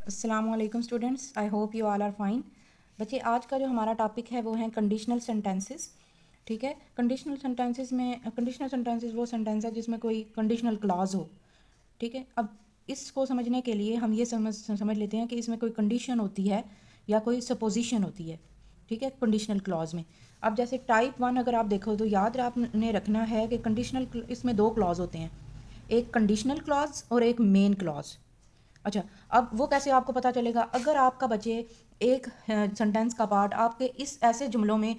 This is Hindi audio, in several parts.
अस्सलाम वालेकुम students, I hope you all are fine. बच्चे, आज का जो हमारा टॉपिक है वो है कंडीशनल सेंटेंसेस। ठीक है, कंडीशनल सेंटेंसेस वो सेंटेंस है जिसमें कोई कंडीशनल क्लॉज हो। ठीक है, अब इसको समझने के लिए हम ये समझ लेते हैं कि इसमें कोई कंडीशन होती है या कोई सपोजिशन होती है। ठीक है, कंडीशनल क्लॉज में अब जैसे टाइप 1 अगर आप देखो तो याद आपने रखना है कि कंडीशनल इसमें दो क्लॉज होते हैं, एक कंडीशनल क्लॉज और एक मेन क्लॉज। अच्छा, अब वो कैसे आपको पता चलेगा? अगर आपका बच्चे एक सेंटेंस का पार्ट आपके इस ऐसे जुमलों में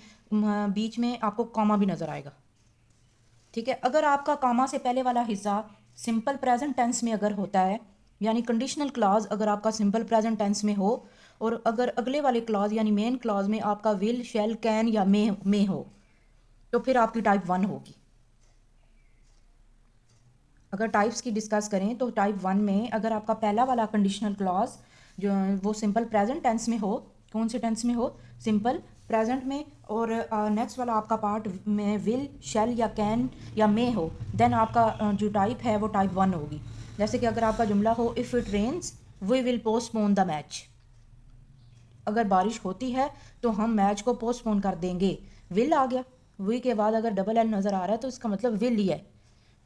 बीच में आपको कॉमा भी नज़र आएगा। ठीक है, अगर आपका कॉमा से पहले वाला हिस्सा सिंपल प्रेजेंट टेंस में अगर होता है, यानी कंडीशनल क्लॉज अगर आपका सिंपल प्रेजेंट टेंस में हो, और अगर अगले वाले क्लॉज यानी मेन क्लॉज में आपका विल, शैल, कैन या मे हो, तो फिर आपकी टाइप 1 होगी। अगर टाइप्स की डिस्कस करें तो टाइप 1 में अगर आपका पहला वाला कंडीशनल क्लॉज जो वो सिंपल प्रेजेंट टेंस में हो, कौन से टेंस में हो? सिंपल प्रेजेंट में, और नेक्स्ट वाला आपका पार्ट में विल, शैल या कैन या मे हो, देन आपका जो टाइप है वो टाइप 1 होगी। जैसे कि अगर आपका जुमला हो, if it rains we will postpone the match. अगर बारिश होती है तो हम मैच को पोस्टपोन कर देंगे। विल आ गया, वी के बाद अगर डबल एल नज़र आ रहा है तो इसका मतलब विल ही है।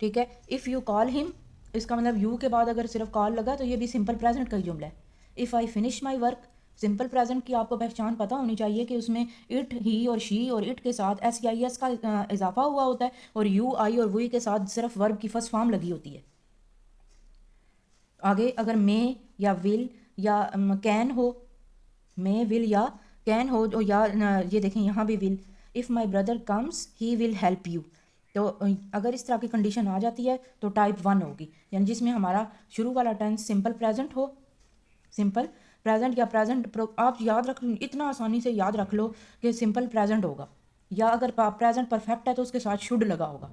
ठीक है, इफ़ यू कॉल हिम, इसका मतलब यू के बाद अगर सिर्फ कॉल लगा तो ये भी सिंपल प्रेजेंट का ही जुमला है। If I finish my work, simple present की आपको पहचान पता होनी चाहिए कि उसमें इट, ही और शी और इट के साथ एस या एस का इजाफा हुआ होता है, और यू, आई और वी के साथ सिर्फ वर्ब की फर्स्ट फॉर्म लगी होती है। आगे अगर मे या विल या कैन हो, मे विल या कैन हो, तो या ये देखें यहाँ भी will, if my brother comes he will help you. तो अगर इस तरह की कंडीशन आ जाती है तो टाइप 1 होगी, यानी जिसमें हमारा शुरू वाला टेंस सिंपल प्रेजेंट हो, सिंपल प्रेजेंट या प्रेजेंट आप याद रख, इतना आसानी से याद रख लो कि सिंपल प्रेजेंट होगा, या अगर प्रेजेंट परफेक्ट है तो उसके साथ शुड लगा होगा।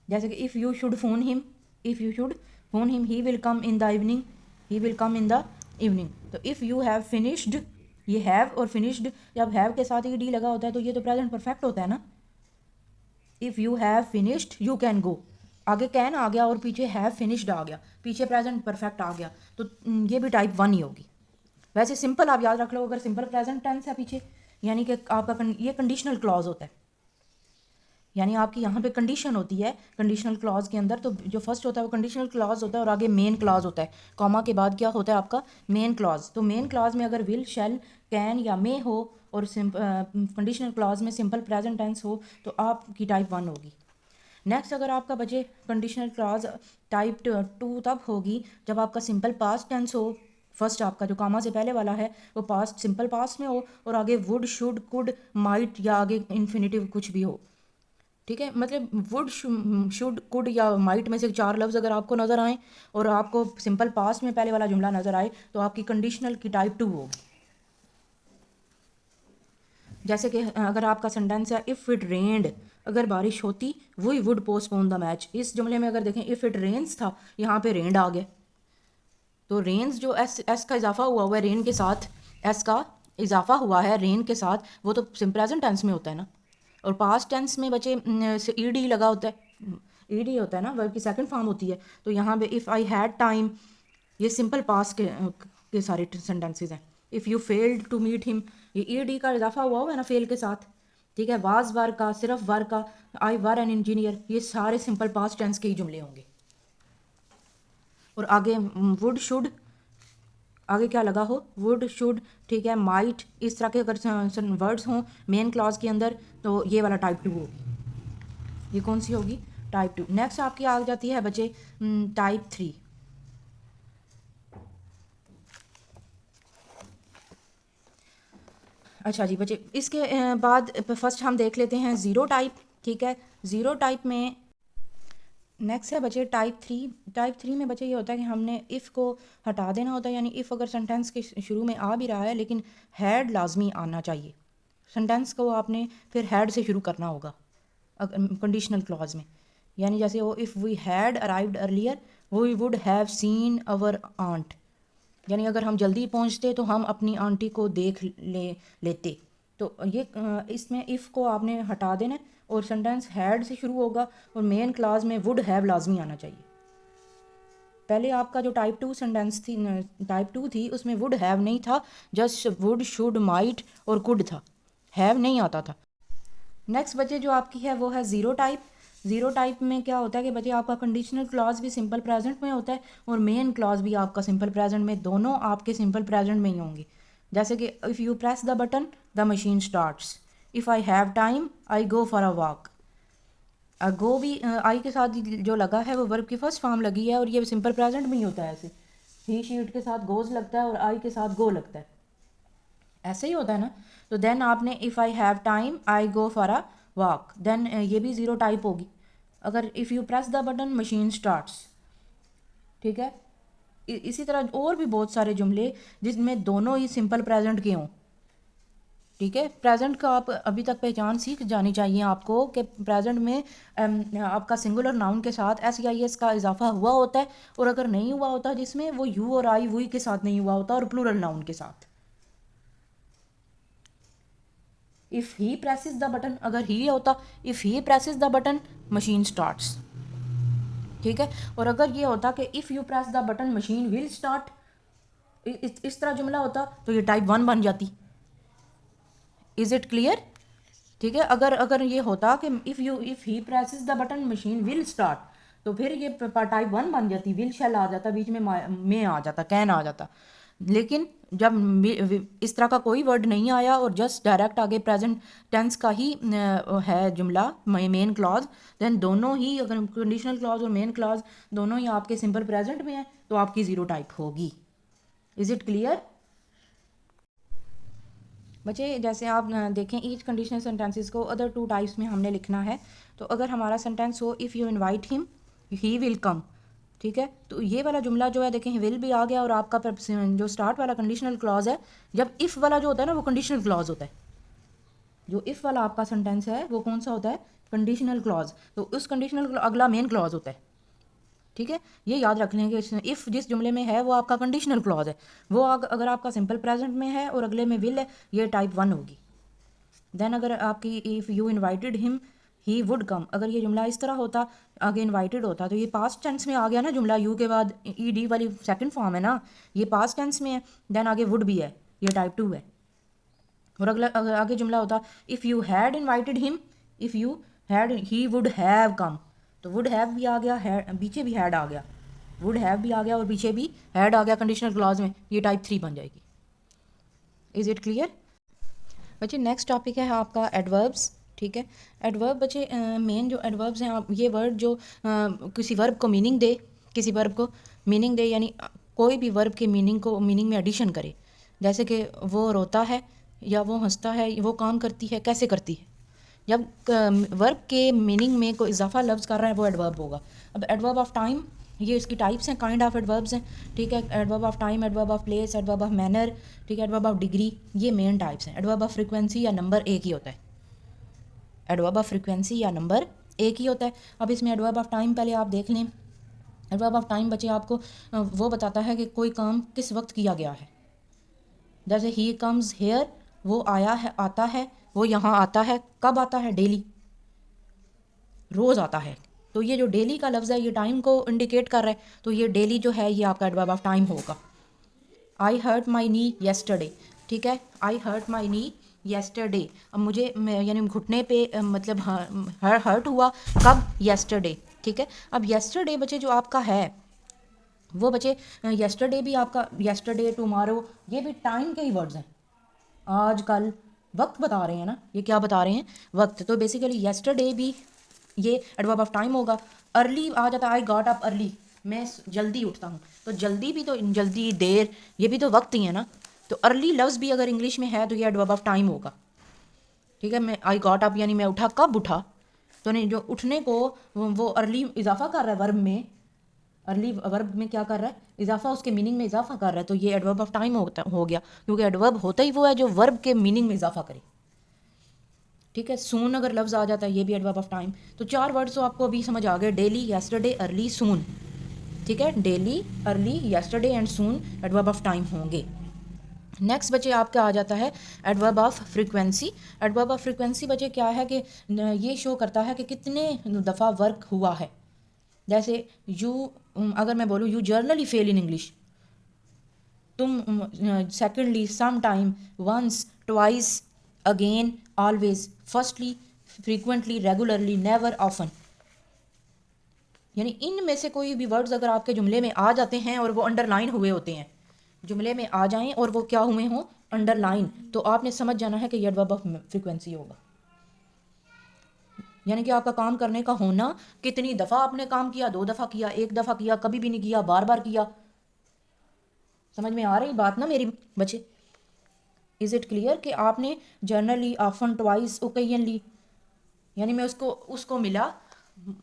जैसे कि if you should phone him, if you should phone him he will come in the evening, he will come in the evening. तो इफ़ यू हैव फिनिश्ड, ये हैव और फिनिश्ड जब हैव के साथ ही डी लगा होता है तो ये तो प्रेजेंट परफेक्ट होता है ना। If you have finished you can go, आगे कैन आ गया और पीछे हैव फिनिश्ड आ गया, पीछे प्रेजेंट परफेक्ट आ गया, तो ये भी टाइप 1 ही होगी। वैसे सिंपल आप याद रख लो, अगर सिंपल प्रेजेंट टेंस है पीछे, यानी कि आपका ये कंडीशनल क्लॉज होता है, यानी आपकी यहाँ पे कंडीशन होती है कंडीशनल क्लॉज के अंदर। तो जो फर्स्ट होता है वो कंडीशनल क्लॉज होता है और आगे मेन क्लॉज होता है, कॉमा के बाद क्या होता है आपका? Main clause. तो मेन क्लॉज में अगर विल, शैल, कैन या मे हो, और कंडीशनल क्लॉज में सिंपल प्रेजेंट टेंस हो, तो आपकी टाइप 1 होगी। नेक्स्ट अगर आपका बचे कंडीशनल क्लॉज टाइप 2 तब होगी जब आपका सिंपल पास्ट टेंस हो। फर्स्ट आपका जो कामा से पहले वाला है वो पास्ट, सिंपल पास्ट में हो, और आगे वुड, शुड, कुड, माइट या आगे इन्फिनेटिव कुछ भी हो। ठीक है, मतलब वुड, शुड, कुड या माइट में से चार लफ्ज़ अगर आपको नज़र आए और आपको सिंपल पास्ट में पहले वाला जुमला नज़र आए तो आपकी कंडीशनल की टाइप 2 होगी। जैसे कि अगर आपका सेंटेंस है इफ़ इट रेन्ड, अगर बारिश होती we would postpone the match. इस जुमले में अगर देखें इफ़ इट रेन्स था, यहाँ पे रेन्ड आ गया, तो रेन्स जो एस एस का इजाफा हुआ है रेन के साथ, एस का इजाफा हुआ है रेन के साथ, वो तो प्रेजेंट टेंस में होता है ना। और पास्ट टेंस में बचे ई डी लगा होता है, ई डी होता है ना, वर्ब की सेकंड फॉर्म होती है। तो यहाँ पे इफ़ आई हैड टाइम, ये सिंपल पास्ट के सारे सेंटेंसेज हैं। If you failed to meet him, ये ई डी का इजाफा हुआ है ना फेल के साथ। ठीक है, वाज वर का, सिर्फ वर का, आई वर एन इंजीनियर, ये सारे सिंपल पास्ट टेंस के ही जुमले होंगे। और आगे वुड, शुड, आगे क्या लगा हो? वुड, शुड, ठीक है, माइट, इस तरह के अगर वर्ड्स हों मेन क्लॉज के अंदर तो ये वाला टाइप 2 होगी। ये कौन सी होगी? टाइप 2। नेक्स्ट आपकी आ जाती है बच्चे टाइप 3। अच्छा जी बच्चे, इसके बाद फर्स्ट हम देख लेते हैं ज़ीरो टाइप। ठीक है, ज़ीरो टाइप में नेक्स्ट है बच्चे टाइप 3। टाइप 3 में बच्चे ये होता है कि हमने इफ़ को हटा देना होता है, यानी इफ़ अगर सेंटेंस के शुरू में आ भी रहा है लेकिन हैड लाजमी आना चाहिए। सेंटेंस को आपने फिर हैड से शुरू करना होगा कंडीशनल क्लॉज में। यानी जैसे वो if we had arrived earlier we would have seen our aunt, यानी अगर हम जल्दी पहुंचते तो हम अपनी आंटी को देख लेते। तो ये इसमें इफ़ को आपने हटा देना है और सेंटेंस हैड से शुरू होगा और मेन क्लास में वुड हैव लाजमी आना चाहिए। पहले आपका जो टाइप टू सेंटेंस थी, टाइप टू थी, उसमें वुड हैव नहीं था, जस्ट वुड शुड माइट और कुड था, हैव नहीं आता था। नेक्स्ट बच्चे जो आपकी है वो है ज़ीरो टाइप। ज़ीरो टाइप में क्या होता है कि बच्चे आपका कंडीशनल क्लॉज भी सिंपल प्रेजेंट में होता है और मेन क्लॉज भी आपका सिंपल प्रेजेंट में, दोनों आपके सिंपल प्रेजेंट में ही होंगे। जैसे कि if you press the button the machine starts, if I have time I go for a walk. Go भी आई के साथ जो लगा है वो वर्ब की फर्स्ट फॉर्म लगी है और ये सिंपल प्रेजेंट में ही होता है। ऐसे ही शीट के साथ गोज लगता है और आई के साथ गो लगता है, ऐसे ही होता है ना। तो देन आपने if I have time I go for a walk, then ये भी ज़ीरो टाइप होगी। अगर if you press the button machine starts, ठीक है। इसी तरह और भी बहुत सारे जुमले जिसमें दोनों ही सिंपल प्रेजेंट के हों, ठीक है। प्रेजेंट का आप अभी तक पहचान सीख जानी चाहिए आपको कि प्रेजेंट में आपका सिंगुलर नाउन के साथ एस या एस का इजाफा हुआ होता है, और अगर नहीं हुआ होता जिसमें वो यू और आई वही के साथ नहीं हुआ होता, और प्लूरल नाउन के साथ। If he presses the button, अगर ही होता if he presses the button machine starts, ठीक है। और अगर ये होता कि if you press the button machine will start, इस तरह जुमला होता तो ये टाइप वन बन जाती। Is it clear? ठीक है। अगर अगर ये होता कि if he presses the button machine will start, तो फिर ये टाइप वन बन जाती, विल शैल आ जाता, बीच में आ जाता, कैन आ जाता। लेकिन जब इस तरह का कोई वर्ड नहीं आया और जस्ट डायरेक्ट आगे प्रेजेंट टेंस का ही है जुमला, मेन क्लॉज, देन दोनों ही, अगर कंडीशनल क्लॉज और मेन क्लॉज दोनों ही आपके सिंपल प्रेजेंट में है तो आपकी ज़ीरो टाइप होगी। इज़ इट क्लियर बच्चे? जैसे आप देखें ईच कंडीशनल सेंटेंसेस को अदर टू टाइप्स में हमने लिखना है। तो अगर हमारा सेंटेंस हो if you invite him he will come, ठीक है। तो ये वाला जुमला जो है देखें विल भी आ गया, और आपका जो स्टार्ट वाला कंडीशनल क्लॉज है, जब इफ़ वाला जो होता है ना वो कंडीशनल क्लॉज होता है। जो इफ़ वाला आपका सेंटेंस है वो कौन सा होता है? Conditional clause. तो उस कंडीशनल अगला मेन क्लॉज होता है, ठीक है। ये याद रख लें कि इफ़ जिस जुमले में है वो आपका कंडीशनल क्लॉज है, वो अगर आपका सिंपल प्रेजेंट में है और अगले में विल है, ये टाइप वन होगी। देन अगर आपकी if you invited him he would come, अगर ये जुमला इस तरह होता, आगे इनवाइटेड होता, तो ये पास्ट टेंस में आ गया ना जुमला, यू के बाद ई डी वाली सेकंड फॉर्म है ना, ये पास्ट टेंस में है। देन आगे वुड भी है, ये टाइप टू है। और अगला अगर आगे जुमला होता if you had invited him, if you had he would have come, तो वुड हैव भी आ गया, है पीछे भी हैड आ गया, वुड हैव भी आ गया और पीछे भी हैड आ गया कंडीशनल क्लॉज में, ये टाइप थ्री बन जाएगी। इज़ इट क्लियर बच्चे? नेक्स्ट टॉपिक है आपका एडवर्ब्स, ठीक है। एडवर्ब बच्चे मेन जो एडवर्ब्स हैं, आप ये वर्ड जो किसी वर्ब को मीनिंग दे, किसी वर्ब को मीनिंग दे, यानी कोई भी वर्ब के मीनिंग में एडिशन करे। जैसे कि वो रोता है, या वो हंसता है, वो काम करती है, कैसे करती है। जब वर्ब के मीनिंग में कोई इजाफा लफ्ज़ कर रहा है वो एडवर्ब होगा। अब एडवर्ब ऑफ टाइम, ये इसकी टाइप्स हैं, काइंड ऑफ एडवर्ब्स हैं, ठीक है। Adverb of time, adverb of place, adverb of manner, ठीक है, एडवर्ब ऑफ डिग्री, ये मेन टाइप्स हैं। एडवर्ब ऑफ फ्रीक्वेंसी या नंबर एक ही होता है, एडवर्ब ऑफ फ्रीक्वेंसी या नंबर एक ही होता है। अब इसमें एडवर्ब ऑफ टाइम पहले आप देख लें। एडवर्ब ऑफ टाइम बच्चे आपको वो बताता है कि कोई काम किस वक्त किया गया है। जैसे ही कम्स हेयर, वो आया है, आता है, वो यहाँ आता है, कब आता है? डेली, रोज़ आता है। तो ये जो डेली का लफ्ज़ है ये टाइम को इंडिकेट कर रहा है, तो ये डेली जो है ये आपका एडवर्ब ऑफ टाइम होगा। आई हर्ट माई नी येस्टरडे, ठीक है, आई हर्ट माई नी येस्टरडे। अब मुझे यानी घुटने पे मतलब हर्ट हुआ कब? येस्टरडे, ठीक है। अब येस्टरडे बच्चे जो आपका है वो बच्चे येस्टरडे भी आपका, येस्टरडे, टुमारो, ये भी टाइम के ही वर्ड्स हैं। आज, कल, वक्त बता रहे हैं ना, ये क्या बता रहे हैं? वक्त। तो बेसिकली येस्टरडे भी ये एडवर्ब ऑफ टाइम होगा। अर्ली आ जाता है, आई गॉट अप अर्ली, मैं जल्दी उठता हूँ, तो जल्दी भी तो, जल्दी, देर, ये भी तो वक्त ही है ना। तो अर्ली लफ्ज़ भी अगर इंग्लिश में है तो ये एडवर्ब ऑफ टाइम होगा, ठीक है। मैं आई गॉट अप यानी मैं उठा, कब उठा? तो नहीं, जो उठने को वो अर्ली इजाफा कर रहा है वर्ब में, अर्ली वर्ब में क्या कर रहा है? इजाफा, उसके मीनिंग में इजाफा कर रहा है, तो ये एडवर्ब ऑफ टाइम हो गया, क्योंकि एडवर्ब होता ही वो है जो वर्ब के मीनिंग में इजाफा करे, ठीक है। सून अगर लफ्ज़ आ जाता है ये भी एडवर्ब ऑफ टाइम। तो चार वर्ड्स तो आपको अभी समझ आ गए, डेली, येस्टरडे, अर्ली, सून, ठीक है। Daily, early, yesterday and soon adverb of time होंगे। नेक्स्ट बच्चे आपका आ जाता है adverb of frequency. Adverb of frequency बच्चे क्या है कि ये शो करता है कि कितने दफ़ा वर्क हुआ है। जैसे यू अगर मैं बोलूँ you generally fail in English, तुम secondly, some time, once, twice, again, always, firstly, frequently, regularly, never, often. यानी इन में से कोई भी वर्ड्स अगर आपके जुमले में आ जाते हैं और वो अंडरलाइन हुए होते हैं, जुमले में आ जाएं और वो क्या हुए हों, अंडरलाइन, तो आपने समझ जाना है कि ये एडवर्ब ऑफ फ्रीक्वेंसी होगा। यानी कि आपका काम करने का होना, कितनी दफ़ा आपने काम किया, 2 दफ़ा किया, 1 दफ़ा किया, कभी भी नहीं किया, बार बार किया। समझ में आ रही बात ना मेरी बच्चे? इज़ इट क्लियर कि आपने जर्नली, ऑफन, ट्वाइस, ओकेजनली, यानी मैं उसको उसको मिला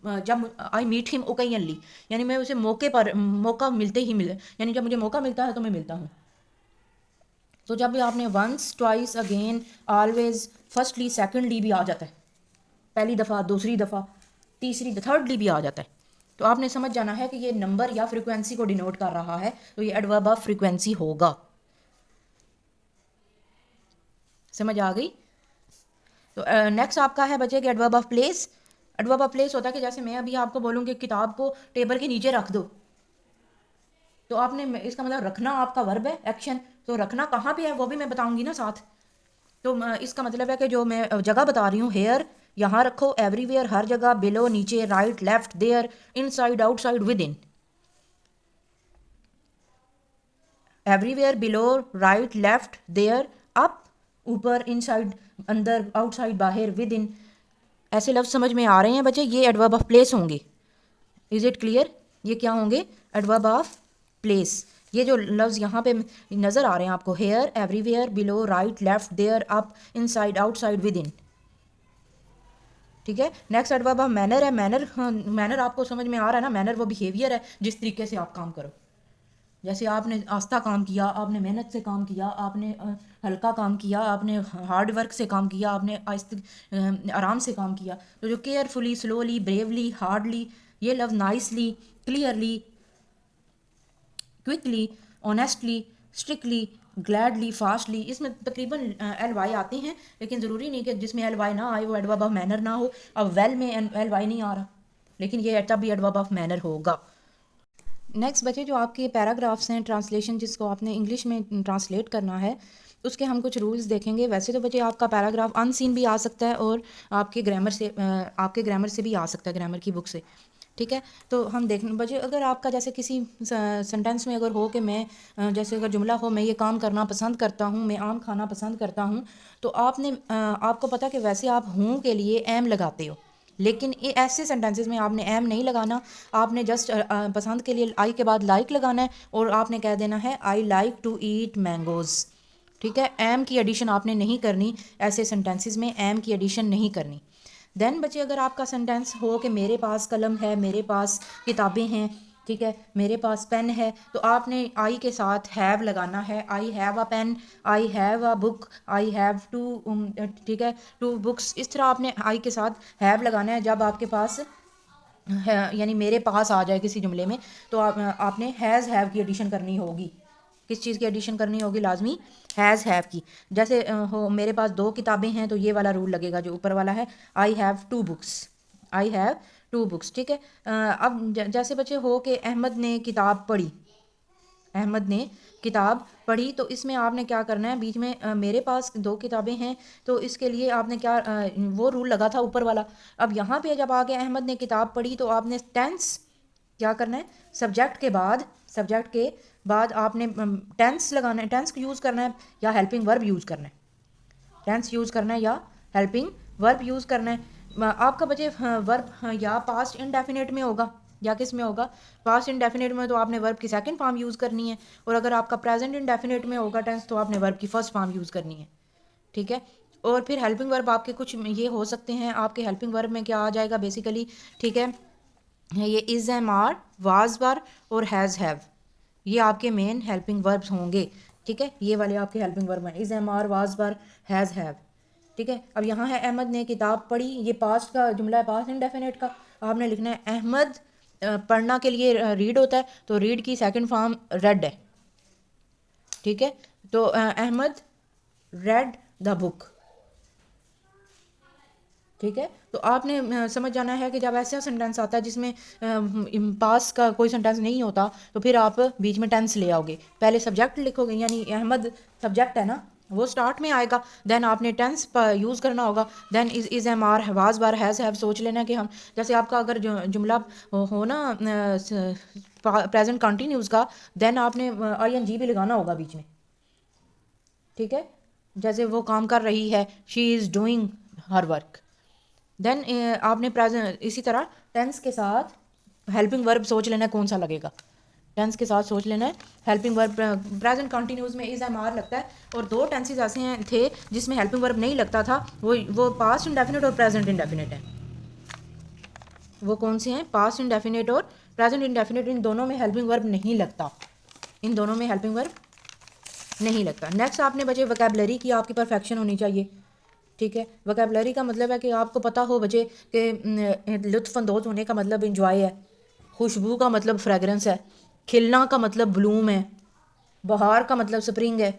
जब आई मीट हिम ओकेजनली, यानी मैं उसे मौके पर, मौका मिलते ही मिले, यानी जब मुझे मौका मिलता है तो मैं मिलता हूँ। तो जब भी आपने once, twice, again, always, firstly, secondly भी आ जाता है, पहली दफ़ा, दूसरी दफ़ा, तीसरी, थर्डली भी आ जाता है, तो आपने समझ जाना है कि ये नंबर या फ्रीक्वेंसी को डिनोट कर रहा है, तो ये एडवर्ब ऑफ फ्रीक्वेंसी होगा। समझ आ गई? तो नेक्स्ट आपका है बच्चे कि adverb of place. Adverb of place होता है कि जैसे मैं अभी आपको बोलूँ कि किताब को टेबल के नीचे रख दो, तो आपने, इसका मतलब रखना आपका वर्ब है, एक्शन, तो रखना कहाँ पे है वो भी मैं बताऊंगी ना साथ। तो इसका मतलब है कि जो मैं जगह बता रही हूँ, हेयर यहाँ रखो, एवरीवेयर हर जगह, बिलो नीचे, right left, there, inside outside, within. Everywhere, below, right left, there, up ऊपर, इनसाइड अंदर, आउटसाइड बाहर, विद इन। ऐसे लफ्ज समझ में आ रहे हैं बच्चे? ये एडवर्ब ऑफ प्लेस होंगे। Is it clear? ये क्या होंगे? Adverb of place. ये जो लफ्ज़ यहाँ पे नज़र आ रहे हैं आपको, here, everywhere, below, right left, there, up, inside outside, within. ठीक है। नेक्स्ट एडवर्ब ऑफ मैनर है। मैनर, मैनर आपको समझ में आ रहा है ना? मैनर वो बिहेवियर है जिस तरीके से आप काम करो। जैसे आपने आस्था काम किया, आपने मेहनत से काम किया, आपने हल्का काम किया, आपने हार्ड वर्क से काम किया, आपने आराम से काम किया। तो जो केयरफुली, स्लोली, ब्रेवली, हार्डली, ये लफ्ज़, nicely, clearly, quickly, honestly, strictly, gladly, fastly, इसमें तकरीबन एल वाई आते हैं, लेकिन ज़रूरी नहीं कि जिसमें एल वाई ना आए वो एडवर्ब ऑफ मैनर ना हो। अब वेल में एल वाई नहीं आ रहा, लेकिन ये तब भी एडवर्ब ऑफ मैनर होगा। नेक्स्ट बचे जो आपके पैराग्राफ्स हैं, ट्रांसलेशन जिसको आपने इंग्लिश में ट्रांसलेट करना है, उसके हम कुछ रूल्स देखेंगे। वैसे तो बच्चे आपका पैराग्राफ अनसीन भी आ सकता है और आपके ग्रामर से भी आ सकता है, ग्रामर की बुक से। ठीक है। तो हम देख बच्चे, अगर आपका जैसे किसी सेंटेंस में अगर हो कि मैं जैसे अगर जुमला हो, मैं ये काम करना पसंद करता हूँ, मैं आम खाना पसंद करता हूँ, तो आपने आपको पता कि वैसे आप हूँ के लिए एम लगाते हो, लेकिन ये ऐसे सेंटेंसेस में आपने एम नहीं लगाना। आपने जस्ट पसंद के लिए आई के बाद लाइक लगाना है और आपने कह देना है I like to eat mangoes. ठीक है। एम की एडिशन आपने नहीं करनी, ऐसे सेंटेंसेस में एम की एडिशन नहीं करनी। देन बच्चे, अगर आपका सेंटेंस हो कि मेरे पास कलम है, मेरे पास किताबें हैं, ठीक है, मेरे पास पेन है, तो आपने आई के साथ हैव लगाना है। I have a pen, I have a book, I have to, ठीक है, टू बुक्स। इस तरह आपने आई के साथ हैव लगाना है जब आपके पास है, यानी मेरे पास आ जाए किसी जुमले में, तो आपने हैज़ हैव की एडिशन करनी होगी। किस चीज़ की एडिशन करनी होगी? लाजमी हैज़ हैव की। जैसे हो मेरे पास 2 किताबें हैं, तो ये वाला रूल लगेगा जो ऊपर वाला है, I have 2 books, I have 2 books. ठीक है। अब जैसे बच्चे हो कि अहमद ने किताब पढ़ी, अहमद ने किताब पढ़ी, तो इसमें आपने क्या करना है, बीच में मेरे पास 2 किताबें हैं, तो इसके लिए आपने क्या वो रूल लगा था ऊपर वाला। अब यहाँ पे जब आगे अहमद ने किताब पढ़ी, तो आपने टेंस क्या करना है, सब्जेक्ट के बाद आपने टेंस लगाना है, टेंस यूज़ करना है या हेल्पिंग वर्ब यूज़ करना है, टेंस यूज़ करना है या हेल्पिंग वर्ब यूज़ करना है। आपका बचे वर्ब या पास्ट इंडेफिनिट में होगा या किस में होगा? पास्ट इंडेफिनिट में तो आपने वर्ब की सेकंड फॉर्म यूज़ करनी है, और अगर आपका प्रेजेंट इंडेफिनिट में होगा टेंस, तो आपने वर्ब की फर्स्ट फॉर्म यूज़ करनी है। ठीक है। और फिर हेल्पिंग वर्ब आपके कुछ ये हो सकते हैं। आपके हेल्पिंग वर्ब में क्या आ जाएगा बेसिकली? ठीक है, ये इज़, एम, आर, वाज, वर और हैज़, हैव, ये आपके मेन हेल्पिंग वर्ब्स होंगे। ठीक है, ये वाले आपके हेल्पिंग वर्ब हैं, is, am, are, was, were, has, have. ठीक है। अब यहाँ है अहमद ने किताब पढ़ी, ये पास्ट का जुमला है, पास्ट इंडेफिनिट का। आपने लिखना है अहमद पढ़ना के लिए रीड होता है, तो रीड की सेकंड फॉर्म रेड है। ठीक है। तो अहमद रेड द बुक। ठीक है, तो आपने समझ जाना है कि जब ऐसा सेंटेंस आता है जिसमें पास का कोई सेंटेंस नहीं होता तो फिर आप बीच में टेंस ले आओगे। पहले सब्जेक्ट लिखोगे, यानी अहमद सब्जेक्ट है ना, वो स्टार्ट में आएगा, देन आपने टेंस यूज़ करना होगा, then is am are was were has have सोच लेना कि हम, जैसे आपका अगर जुमला हो ना प्रेजेंट कंटिन्यूस का, देन आपने आई एन जी भी लगाना होगा बीच में। ठीक है, जैसे वो काम कर रही है, she is doing her work. Then आपने प्रेजेंट इसी तरह टेंस के साथ हेल्पिंग वर्ब सोच लेना है कौन सा लगेगा। टेंस के साथ सोच लेना है हेल्पिंग वर्ब। प्रेजेंट कंटिन्यूस में इज़ एम आर लगता है, और दो टेंसेज ऐसे हैं थे जिसमें हेल्पिंग वर्ब नहीं लगता था, वो पास्ट इंडेफिनिट और प्रेजेंट इंडेफिनिट है। वो कौन से हैं? पास्ट इंडेफिनिट और प्रेजेंट इंडेफिनिट। इन दोनों में हेल्पिंग वर्ब नहीं लगता, इन दोनों में हेल्पिंग वर्ब नहीं लगता। नेक्स्ट आपने बचे वोकैबुलरी की आपकी परफेक्शन होनी चाहिए। ठीक है, वोकैबुलरी का मतलब है कि आपको पता हो बचे कि लुत्फ़अंदोज़ होने का मतलब इंजॉय है, खुशबू का मतलब फ्रेगरेंस है, खिलना का मतलब ब्लूम है, बहार का मतलब स्प्रिंग है।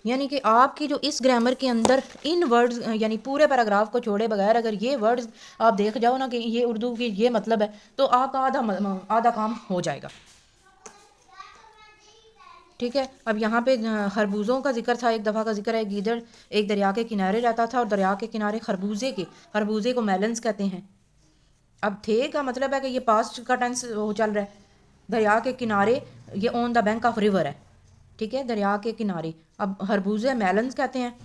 यानी कि आपकी जो इस ग्रामर के अंदर इन वर्ड्स, यानी पूरे पैराग्राफ को छोड़े बगैर अगर ये वर्ड्स आप देख जाओ ना कि ये उर्दू की ये मतलब है, तो आपका आधा काम हो जाएगा। ठीक है, अब यहाँ पे खरबूजों का जिक्र था, एक दफ़ा का जिक्र है, गीदड़ एक दरिया के किनारे रहता था और दरिया के किनारे खरबूजे को मेलन्स कहते हैं। अब थे का मतलब है कि ये पास्ट का टेंस वो चल रहा है, दरिया के किनारे, ये on the bank of river है। ठीक है, दरिया के किनारे, अब खरबूजे मेलन्स कहते हैं,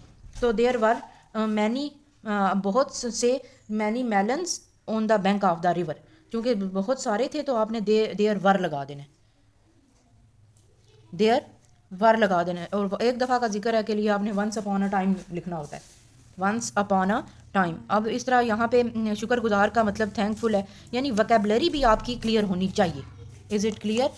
तो देयर वर मैनी, बहुत से many melons on the bank of the river, क्योंकि बहुत सारे थे तो आपने देयर वर लगा देना है, देयर वर लगा देना है। और एक दफ़ा का जिक्र है के लिए आपने वंस अपॉन अ टाइम लिखना होता है, वंस अपॉन अ टाइम। अब इस तरह यहाँ पे शुक्रगुजार का मतलब थैंकफुल है, यानी वोकैबुलरी भी आपकी क्लियर होनी चाहिए। Is it clear?